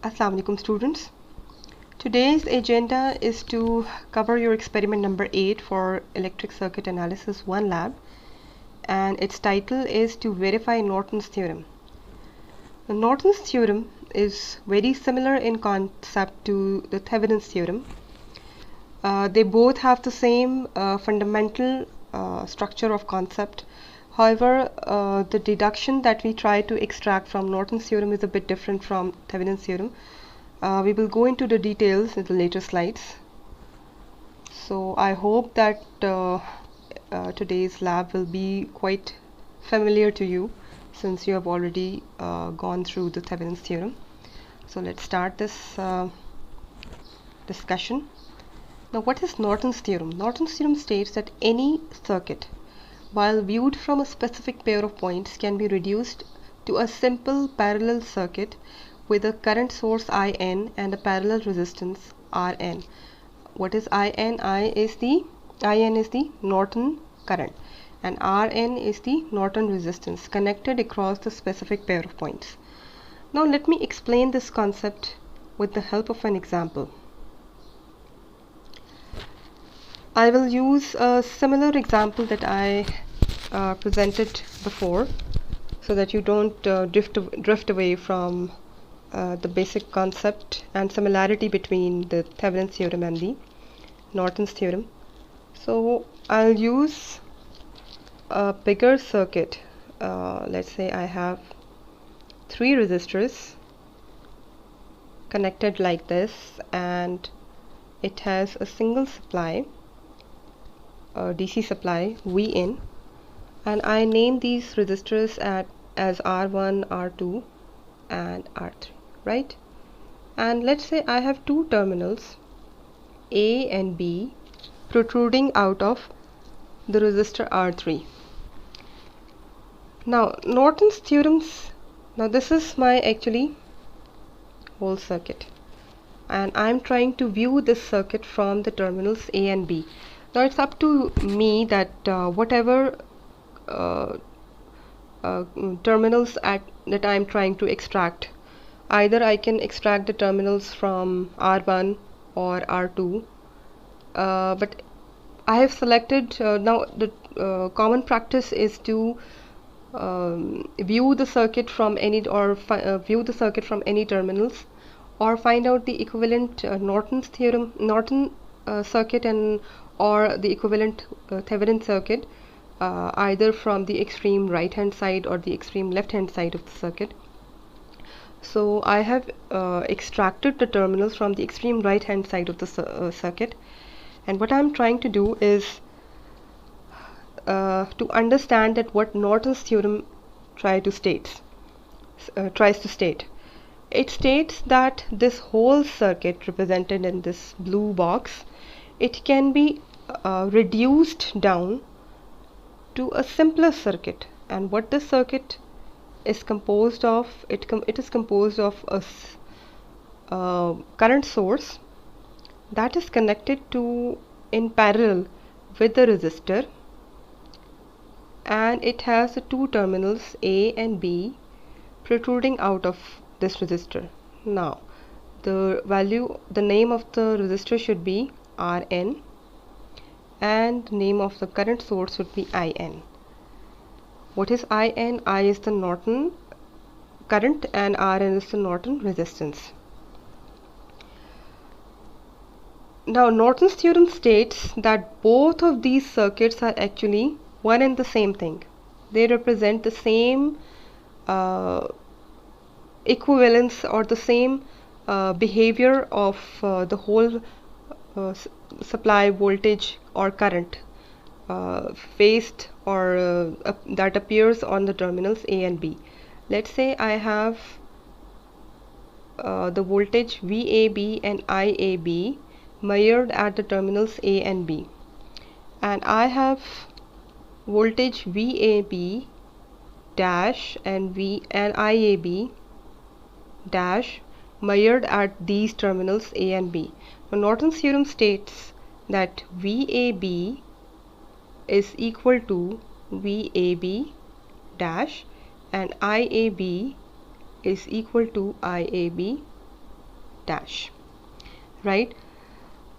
Assalamu alaikum students. Today's agenda is to cover your experiment number 8 for Electric Circuit Analysis 1 lab, and its title is to verify Norton's theorem. The Norton's theorem is very similar in concept to the Thevenin's theorem. They both have the same fundamental structure of concept. However, the deduction that we try to extract from Norton's theorem is a bit different from Thevenin's theorem. We will go into the details in the later slides. So I hope that today's lab will be quite familiar to you since you have already gone through the Thevenin's theorem. So let's start this discussion. Now, what is Norton's theorem? Norton's theorem states that any circuit, while viewed from a specific pair of points, can be reduced to a simple parallel circuit with a current source IN and a parallel resistance RN. What is IN? IN is the Norton current, and RN is the Norton resistance connected across the specific pair of points. Now let me explain this concept with the help of an example. I will use a similar example that I presented before so that you don't drift away from the basic concept and similarity between the Thevenin's theorem and the Norton's theorem. So I'll use a bigger circuit. Let's say I have 3 resistors connected like this, and it has a single supply, DC supply Vin, and I name these resistors as R1, R2 and R3, right? And let's say I have 2 terminals A and B protruding out of the resistor R3. Now Norton's theorems, now this is my actually whole circuit, and I'm trying to view this circuit from the terminals A and B. Now it's up to me that whatever terminals that I'm trying to extract, either I can extract the terminals from R1 or R2, but I have selected now the common practice is to view the circuit from any view the circuit from any terminals, or find out the equivalent Norton's theorem circuit and or the equivalent Thevenin circuit either from the extreme right hand side or the extreme left hand side of the circuit. So I have extracted the terminals from the extreme right hand side of the circuit, and what I'm trying to do is to understand that what Norton's theorem tries to state. It states that this whole circuit represented in this blue box, it can be reduced down to a simpler circuit. And what this circuit is composed of, it is composed of a current source that is connected to in parallel with the resistor, and it has the 2 terminals A and B protruding out of this resistor. Now the name of the resistor should be Rn, and the name of the current source would be In. What is In? I is the Norton current and Rn is the Norton resistance. Now Norton's theorem states that both of these circuits are actually one and the same thing. They represent the same equivalence or the same behavior of the whole supply voltage or current phased or that appears on the terminals A and B. Let's say I have the voltage VAB and IAB measured at the terminals A and B, and I have voltage VAB dash and IAB dash measured at these terminals A and B. Now Norton's theorem states that VAB is equal to VAB dash and IAB is equal to IAB dash, right?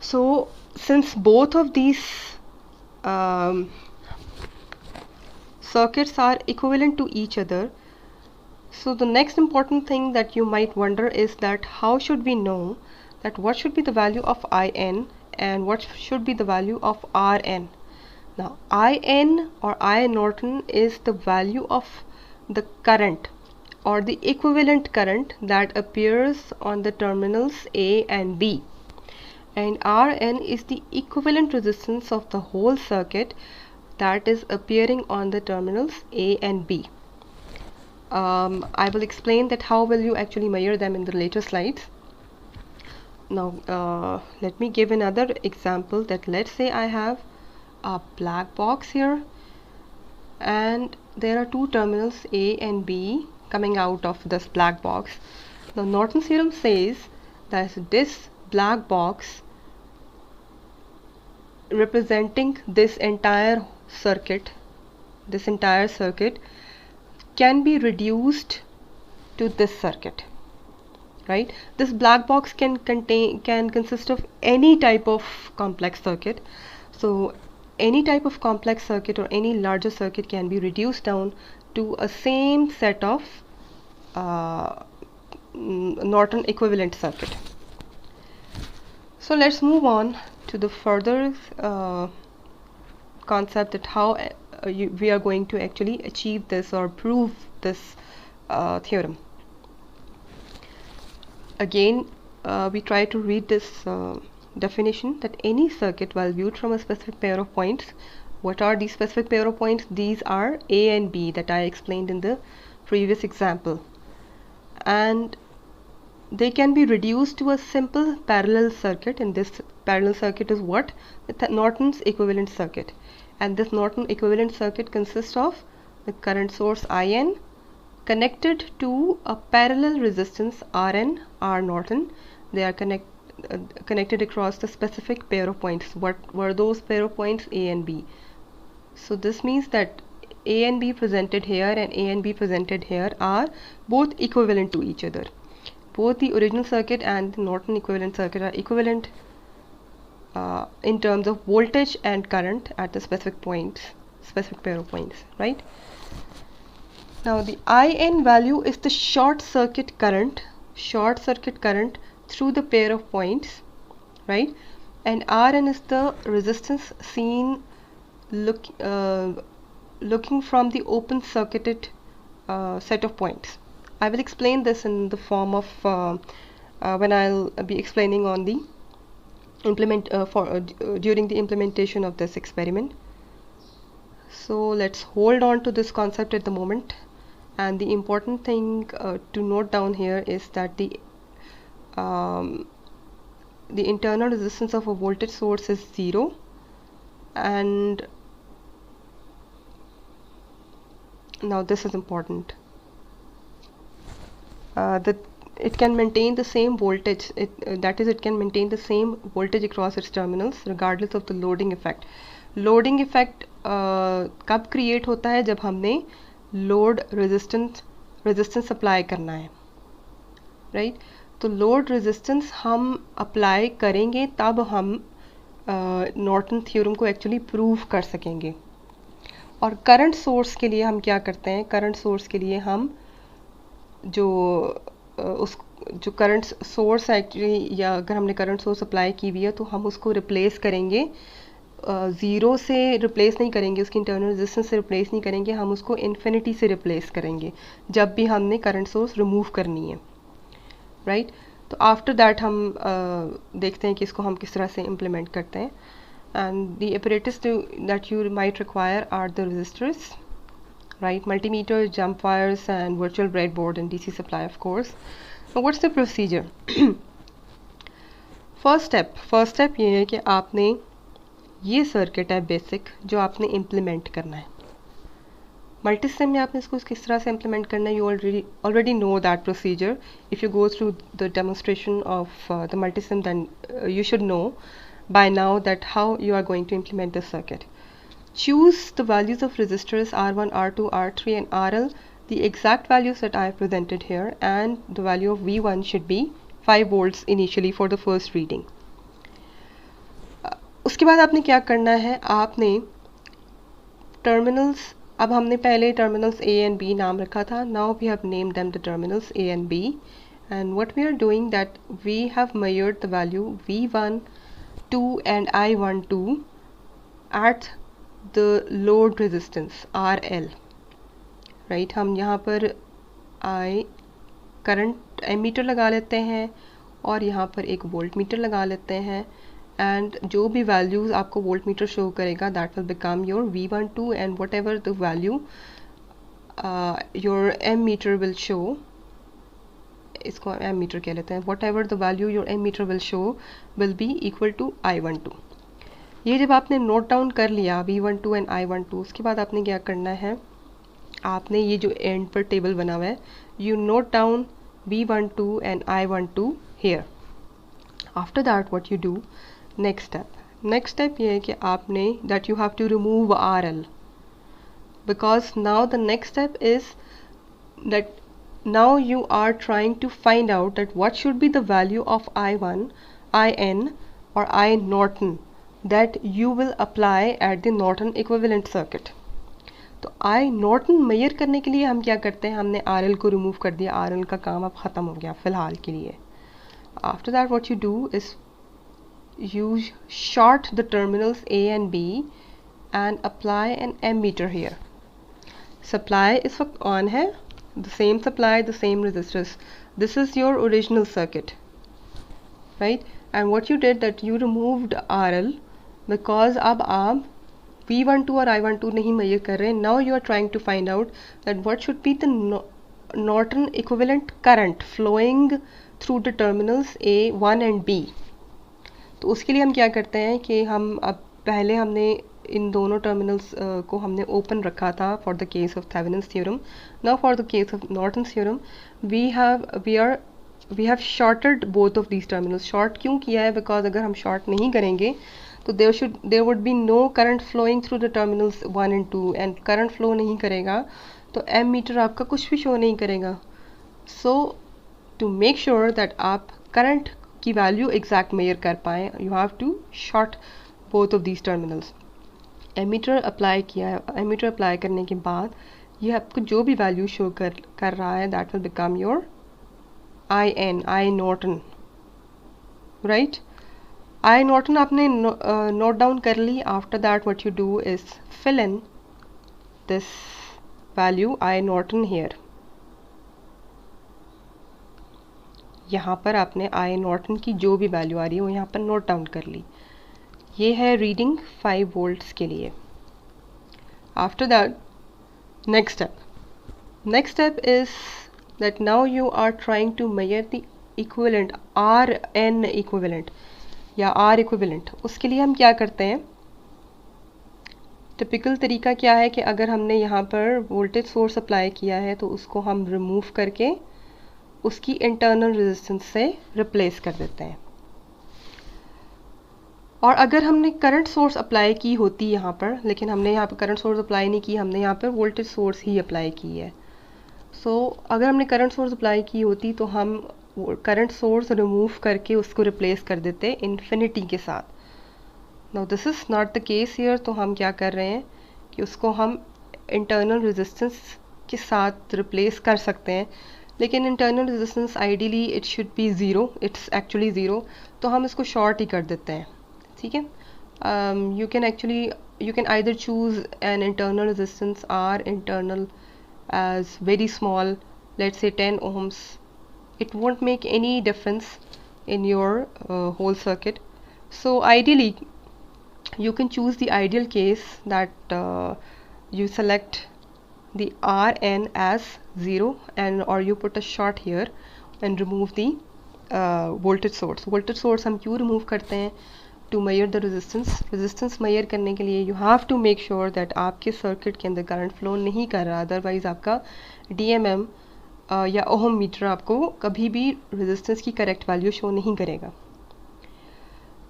So since both of these circuits are equivalent to each other, so the next important thing that you might wonder is that how should we know that what should be the value of IN and what should be the value of RN. Now IN or I Norton is the value of the current or the equivalent current that appears on the terminals A and B, and Rn is the equivalent resistance of the whole circuit that is appearing on the terminals A and B. I will explain that how will you actually measure them in the later slides. Now let me give another example, that let's say I have a black box here and there are two terminals A and B coming out of this black box. Now Norton's theorem says that this black box representing this entire circuit can be reduced to this circuit, right? This black box can consist of any type of complex circuit. So any type of complex circuit or any larger circuit can be reduced down to a same set of Norton equivalent circuit. So let's move on to the further concept that how we are going to actually achieve this or prove this theorem. Again, we try to read this definition, that any circuit while viewed from a specific pair of points. What are these specific pair of points? These are A and B that I explained in the previous example, and they can be reduced to a simple parallel circuit, and this parallel circuit is what? Norton's equivalent circuit. And this Norton equivalent circuit consists of the current source IN connected to a parallel resistance RN, R Norton. They are connected across the specific pair of points. What were those pair of points? A and B. So this means that A and B presented here and A and B presented here are both equivalent to each other. Both the original circuit and the Norton equivalent circuit are equivalent in terms of voltage and current at the specific pair of points, right? Now the IN value is the short circuit current through the pair of points, right? And Rn is the resistance seen looking from the open circuited set of points. I will explain this in the form of when I'll be explaining on the during the implementation of this experiment. So let's hold on to this concept at the moment, and the important thing to note down here is that the internal resistance of a voltage source is 0, and now this is important, that it can maintain the same voltage, that is it can maintain the same voltage across its terminals regardless of the loading effect. Loading effect कब create होता है? जब हमने load resistance apply करना है, right? तो load resistance हम apply करेंगे तब हम Norton theorem को actually prove कर सकेंगे. और current source के लिए हम क्या करते हैं? current source के लिए हम जो करंट सोर्स एक्चुअली, या अगर हमने करंट सोर्स अप्लाई की हुई है तो हम उसको रिप्लेस करेंगे, ज़ीरो से रिप्लेस नहीं करेंगे, उसकी इंटरनल रेजिस्टेंस से रिप्लेस नहीं करेंगे, हम उसको इन्फिनिटी से रिप्लेस करेंगे जब भी हमने करंट सोर्स रिमूव करनी है, राइट? तो आफ्टर दैट हम देखते हैं कि इसको हम किस तरह से इम्प्लीमेंट करते हैं. And the apparatus that you might require are the resistors, right? Multimeter, jump wires, and virtual breadboard and DC supply, of course. So what's the procedure? first step ये है कि आपने ये सर्किट है बेसिक जो आपने इम्प्लीमेंट करना है. मल्टीसिम में आपने इसको किस तरह से इम्प्लीमेंट करना है, you already know that procedure. If you go through the demonstration of the multisim, then you should know by now that how you are going to implement this circuit. Choose the values of resistors R1, R2, R3 and RL, the exact values that I have presented here, and the value of V1 should be 5 volts initially for the first reading. उसके बाद आपने क्या करना है, आपने terminals, अब हमने पहले टर्मिनल्स A and B नाम रखा था, now we have named them the terminals A and B, and what we are doing that we have measured the value V1, 2 and I12 at the load resistance RL, right. हम यहाँ पर I current ammeter लगा लेते हैं और यहाँ पर एक वोल्ट मीटर लगा लेते हैं, एंड जो भी वैल्यूज़ आपको वोल्ट मीटर शो करेगा that will become your V12 and whatever the value your M meter will show, इसको एम मीटर कह लेते हैं, whatever the value your M meter will show will be equal to I12. ये जब आपने note down कर लिया V12 and I12, उसके बाद आपने क्या करना है, आपने ये जो एंड पर टेबल बना हुआ है, you note down V12 and I12 here. After that what you do, next step ये है कि आपने that you have to remove RL, because now the next step is that now you are trying to find out that what should be the value of I1, IN or I Norton that you will apply at the Norton equivalent circuit. तो आई Norton major करने के लिए हम क्या करते हैं, हमने RL को रिमूव कर दिया, RL का काम अब ख़त्म हो गया फ़िलहाल के लिए. After that what you do is you short the terminals A and B and apply an M meter here. Supply इस वक्त ऑन है, the same supply, the same resistors, this is your original circuit, right. And what you did that you removed RL because अब आप V12 और I12 नहीं measure कर रहे. Now you are trying to find out that what should be the Norton equivalent current flowing through the terminals A1 and B. तो उसके लिए हम क्या करते हैं कि हम अब पहले हमने इन दोनों टर्मिनल्स को हमने ओपन रखा था for the case of Thevenin's theorem. Now for the case of Norton's theorem we have shorted both of these terminals. Short क्यों किया है, बिकॉज अगर हम शॉर्ट नहीं करेंगे तो there would be no current flowing through the terminals 1 and 2, and current flow नहीं करेगा तो एम मीटर आपका कुछ भी शो नहीं करेगा. So to make sure that आप current की वैल्यू एग्जैक्ट मेजर कर पाएँ, you have to short both of these terminals. Ammeter apply किया है, एमीटर अप्लाई करने के बाद ये आपको जो भी वैल्यू शो कर रहा है that will become your IN, I Norton, right. I Norton आपने नोट डाउन कर ली. After that what you do is fill in this value I Norton here. यहाँ पर आपने I Norton की जो भी वैल्यू आ रही है वो यहाँ पर नोट डाउन कर ली. ये है रीडिंग 5 वोल्ट्स के लिए. After that next step is that now you are trying to measure the equivalent RN equivalent या R इक्विवेलेंट. उसके लिए हम क्या करते हैं, टिपिकल तरीका क्या है कि अगर हमने यहाँ पर वोल्टेज सोर्स अप्लाई किया है तो उसको हम रिमूव करके उसकी इंटरनल रेजिस्टेंस से रिप्लेस कर देते हैं. और अगर हमने करंट सोर्स अप्लाई की होती यहाँ पर, लेकिन हमने यहाँ पर करंट सोर्स अप्लाई नहीं की, हमने यहाँ पर वोल्टेज सोर्स ही अप्लाई की है. सो अगर हमने करंट सोर्स अप्लाई की होती तो हम करंट सोर्स रिमूव करके उसको रिप्लेस कर देते इन्फिनिटी के साथ. Now this is not the case here. तो हम क्या कर रहे हैं कि उसको हम इंटरनल रेजिस्टेंस के साथ रिप्लेस कर सकते हैं, लेकिन internal resistance ideally it should be zero, it's actually zero. तो हम इसको शॉर्ट ही कर देते हैं, ठीक है. you can either choose an internal resistance R internal as very small, let's say 10 ohms. It won't make any difference in your whole circuit. So ideally you can choose the ideal case that you select the RN as 0 and or you put a short here and remove the voltage source. Voltage source हम क्यों remove करते हैं, to measure the resistance measure करने के लिए you have to make sure that आपके circuit के अंदर current flow नहीं कर रहा, otherwise आपका DMM या ओहम मीटर आपको कभी भी resistance की correct value show नहीं करेगा.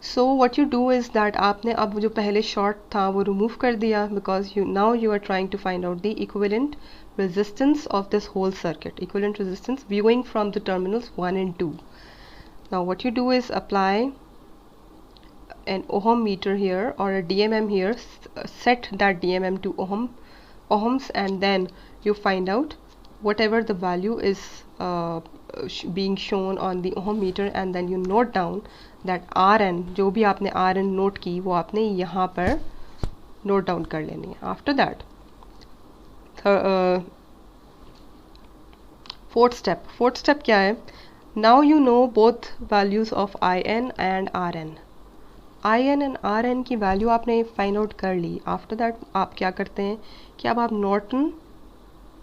So what you do is that आपने अब जो पहले short था वो remove कर दिया, because now you are trying to find out the equivalent resistance of this whole circuit, equivalent resistance viewing from the terminals 1 and 2. Now what you do is apply an ohm meter here or a DMM here, set that DMM to ohms, and then you find out whatever the value is being shown on the ohm meter, and then you note down that RN, जो भी आपने RN note की वो आपने यहाँ पर note down कर लेनी है. आफ्टर दैट फोर्थ स्टेप क्या है? Now you know both values of IN and RN. IN and RN की वैल्यू आपने फाइंड आउट कर ली. आफ्टर दैट आप क्या करते हैं कि अब आप नॉर्टन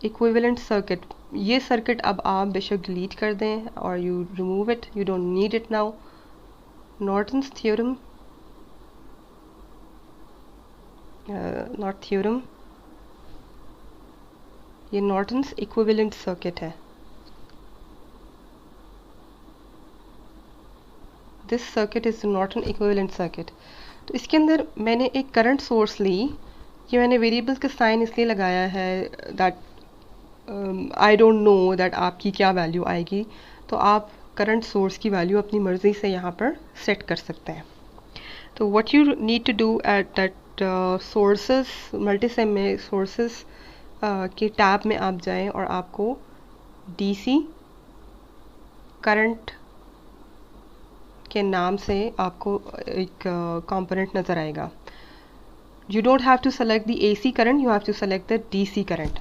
इक्विवेलेंट सर्किट, ये सर्किट अब आप बेशक डिलीट कर दें और you remove it, you don't need it now. Norton's theorem, not theorem, ये नॉर्टन्स इक्विवेलेंट सर्किट है. This circuit is Norton equivalent circuit. तो इसके अंदर मैंने एक करंट सोर्स ली. ये मैंने वेरिएबल्स का साइन इसलिए लगाया है that I don't know that आपकी क्या वैल्यू आएगी. तो आप करंट सोर्स की वैल्यू अपनी मर्ज़ी से यहाँ पर सेट कर सकते हैं. तो what you need to do at that sources, Multisim में सोर्सेस के टैब में आप जाएं और आपको DC करंट के नाम से आपको एक कंपोनेंट नज़र आएगा. You don't have to select the AC current, you have to select the DC current.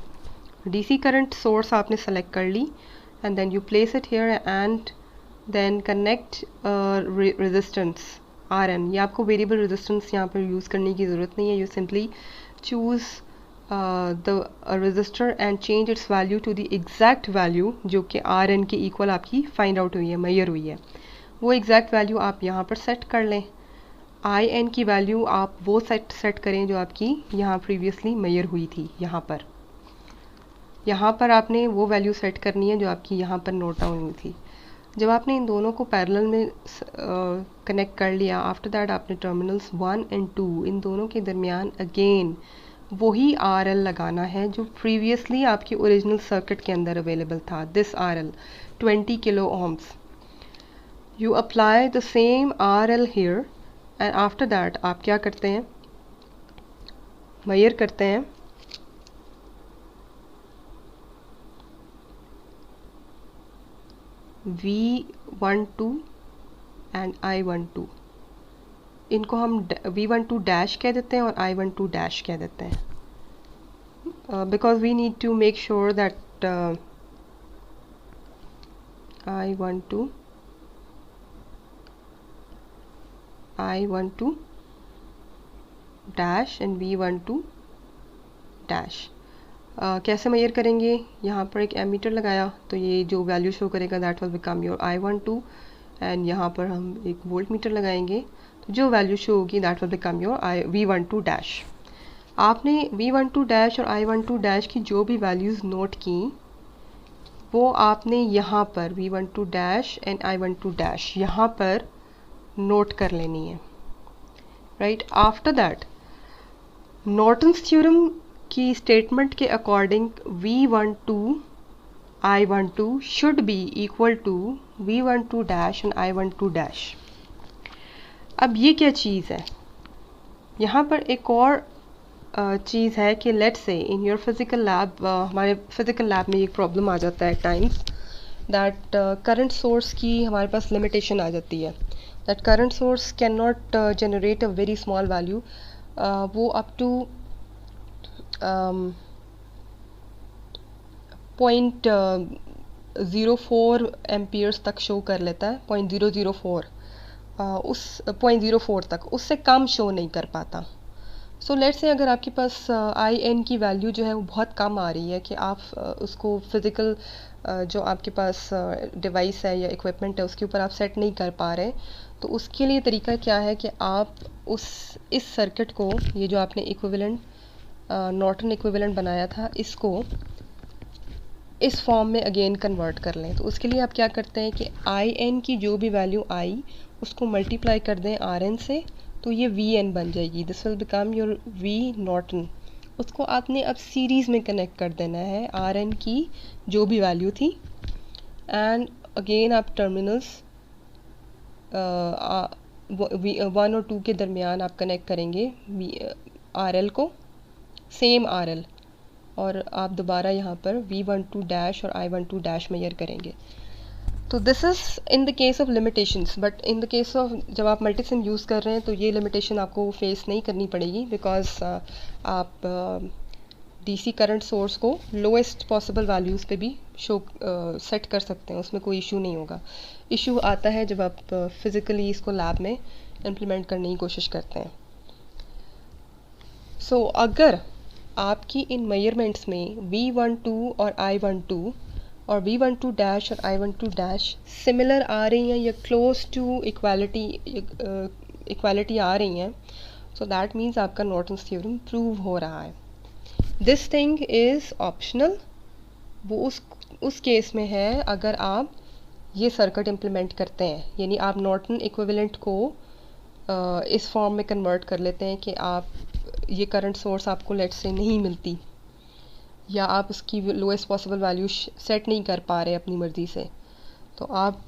DC current source आपने select कर ली, and then you place it here and then connect resistance RN. ये आपको variable resistance यहाँ पर use करने की ज़रूरत नहीं है. You simply choose the resistor and change its value to the exact value जो कि RN के equal आपकी find out हुई है, measure हुई है. वो exact value आप यहाँ पर set कर लें. IN की वैल्यू आप वो सेट करें जो आपकी यहाँ प्रीवियसली मेजर हुई थी. यहाँ पर आपने वो वैल्यू सेट करनी है जो आपकी यहाँ पर नोट डाउन हुई थी. जब आपने इन दोनों को पैरेलल में कनेक्ट कर लिया, आफ्टर दैट आपने टर्मिनल्स 1 एंड 2 इन दोनों के दरमियान अगेन वही RL लगाना है जो प्रीवियसली आपकी ओरिजिनल सर्किट के अंदर अवेलेबल था. This RL 20 kilo ohms. You apply the same RL here and after that आप क्या करते हैं, मेजर करते हैं V12 एंड I12. इनको हम V12 डैश कह देते हैं और I12 डैश कह देते हैं, because we need to make sure that I12 dash and V12 dash. कैसे मेजर करेंगे? यहाँ पर एक एमीटर लगाया तो ये जो वैल्यू शो करेगा that will become your I12, and यहाँ पर हम एक वोल्ट मीटर लगाएंगे तो जो वैल्यू शो होगी that will become your V12 dash. आपने V12 डैश और I12 डैश की जो भी वैल्यूज़ नोट की वो आपने यहाँ पर V12 dash and I12 dash यहाँ पर नोट कर लेनी है. Right. After that Norton's theorem की स्टेटमेंट के according V12 I12 should be equal to V12 dash and I12 dash. अब ये क्या चीज़ है? यहाँ पर एक और चीज़ है कि let's say in your physical lab, हमारे फिज़िकल लैब में एक प्रॉब्लम आ जाता है टाइम्स दैट करंट सोर्स की हमारे पास लिमिटेशन आ जाती है. That current source can not generate a very small value. वो अप टू 0.04 एम्पियर्स तक शो कर लेता है. 0.004 उस 0.04 तक, उससे कम शो नहीं कर पाता. सो लेट्स से अगर आपके पास IN की वैल्यू जो है वो बहुत कम आ रही है कि आप उसको फिज़िकल जो आपके पास डिवाइस है या इक्विपमेंट है उसके ऊपर आप सेट नहीं कर पा रहे, तो उसके लिए तरीका क्या है कि आप इस सर्किट को, ये जो आपने इक्विवेलेंट नॉर्टन इक्विवेलेंट बनाया था, इसको इस फॉर्म में अगेन कन्वर्ट कर लें. तो उसके लिए आप क्या करते हैं कि IN की जो भी वैल्यू आई उसको मल्टीप्लाई कर दें RN से, तो ये VN बन जाएगी. This will become your V Norton. उसको आपने अब सीरीज़ में कनेक्ट कर देना है RN की जो भी वैल्यू थी, एंड अगेन आप टर्मिनल्स वन और टू के दरमियान आप कनेक्ट करेंगे RL को, सेम RL, और आप दोबारा यहाँ पर V12 डैश और I12 डैश मेजर करेंगे। तो this is in the case of limitations, but in the case of जब आप मल्टीसिम यूज़ कर रहे हैं तो ये लिमिटेशन आपको फेस नहीं करनी पड़ेगी, बिकॉज आप DC करंट सोर्स को लोएस्ट पॉसिबल वैल्यूज़ पे भी सेट कर सकते हैं, उसमें कोई इशू नहीं होगा। इशू आता है जब आप फिज़िकली इसको लैब में इम्प्लीमेंट करने की कोशिश करते हैं। सो अगर आपकी इन मेजरमेंट्स में V12 और I12 और V12 डैश और I12 डैश सिमिलर आ रही हैं या क्लोज टू इक्वालिटी आ रही हैं, सो दैट मीन्स आपका नॉर्टन्स थ्योरम प्रूव हो रहा है। दिस थिंग इज़ ऑप्शनल, वो उस केस में है अगर आप ये सर्किट इम्प्लीमेंट करते हैं, यानी आप नॉर्टन इक्विवेलेंट को इस फॉर्म में कन्वर्ट कर लेते हैं कि आप ये करंट सोर्स आपको लेट से नहीं मिलती, या आप उसकी लोएस्ट पॉसिबल वैल्यू सेट नहीं कर पा रहे अपनी मर्ज़ी से, तो आप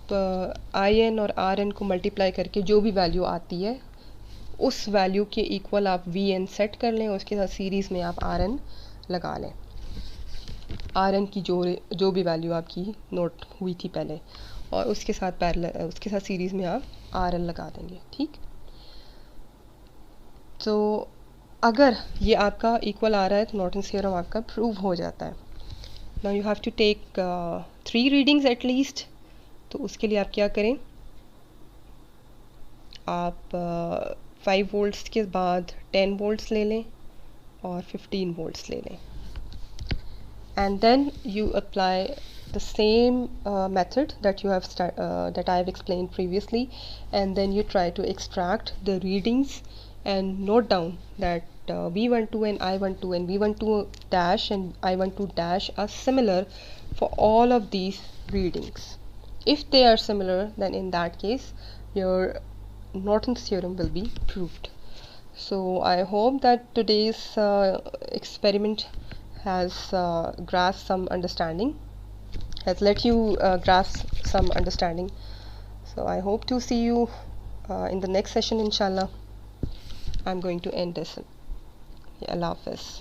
IN और RN को मल्टीप्लाई करके जो भी वैल्यू आती है उस वैल्यू के इक्वल आप VN सेट कर लें, उसके साथ सीरीज़ में आप RN लगा लें। RN की जो भी वैल्यू आपकी नोट हुई थी पहले, और उसके साथ सीरीज़ में आप RL लगा देंगे। ठीक, तो अगर ये आपका इक्वल आ रहा है तो नॉर्टन्स थ्योरम आपका प्रूव हो जाता है। Now you have to take 3 readings at least. तो उसके लिए आप क्या करें, आप 5 वोल्ट्स के बाद 10 वोल्ट्स ले लें और 15 वोल्ट्स ले लें, and then you apply the same method that that I have explained previously, and then you try to extract the readings and note down that V12 and I12 and V12 dash and I12 dash are similar for all of these readings. If they are similar, then in that case your Norton's theorem will be proved. So I hope that today's experiment has grasped some understanding, has let you grasp some understanding. So I hope to see you in the next session, inshallah. I'm going to end this. Allah Hafiz.